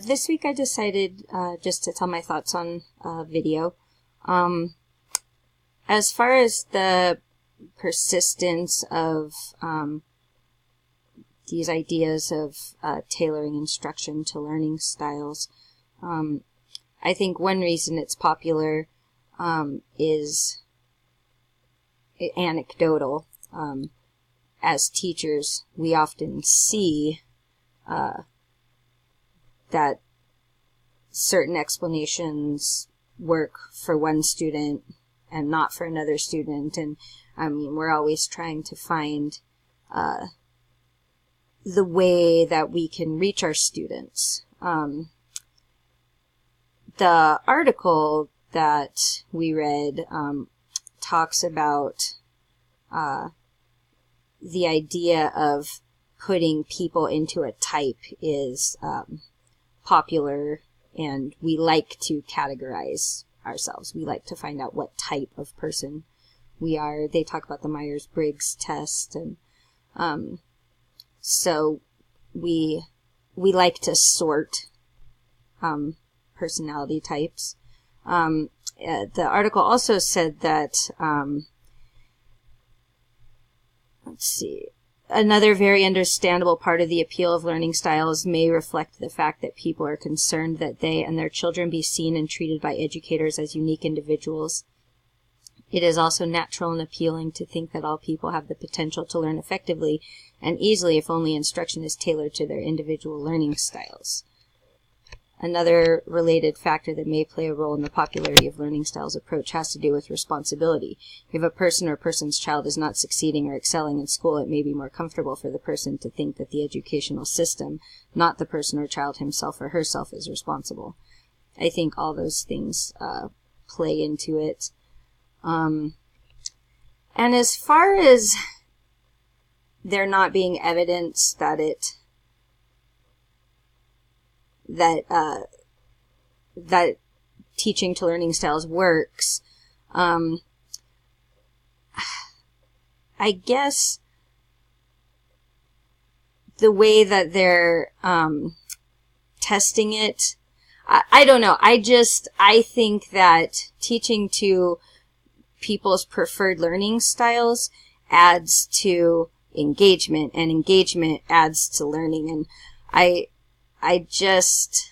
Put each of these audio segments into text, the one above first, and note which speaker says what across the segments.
Speaker 1: This week I decided just to tell my thoughts on video. As far as the persistence of these ideas of tailoring instruction to learning styles, I think one reason it's popular is anecdotal. As teachers, we often see that certain explanations work for one student and not for another student, and I mean, we're always trying to find the way that we can reach our students. The article that we read talks about the idea of putting people into a type is popular, and we like to categorize ourselves. We like to find out what type of person we are. They talk about the Myers-Briggs test, and so we like to sort personality types. The article also said that let's see. Another very understandable part of the appeal of learning styles may reflect the fact that people are concerned that they and their children be seen and treated by educators as unique individuals. It is also natural and appealing to think that all people have the potential to learn effectively and easily if only instruction is tailored to their individual learning styles. Another related factor that may play a role in the popularity of learning styles approach has to do with responsibility. If a person or person's child is not succeeding or excelling in school, it may be more comfortable for the person to think that the educational system, not the person or child himself or herself, is responsible. I think all those things play into it. And as far as there not being evidence that that teaching to learning styles works, I guess the way that they're testing it, I don't know. I think that teaching to people's preferred learning styles adds to engagement, and engagement adds to learning, and I guess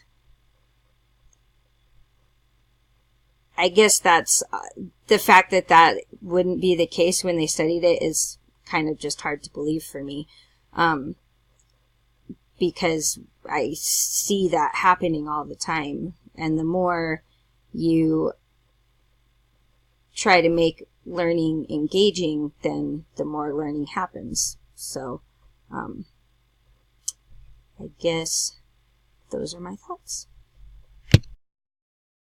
Speaker 1: that's the fact that wouldn't be the case when they studied it is kind of just hard to believe for me, because I see that happening all the time, and the more you try to make learning engaging, then the more learning happens. So I guess those are my thoughts.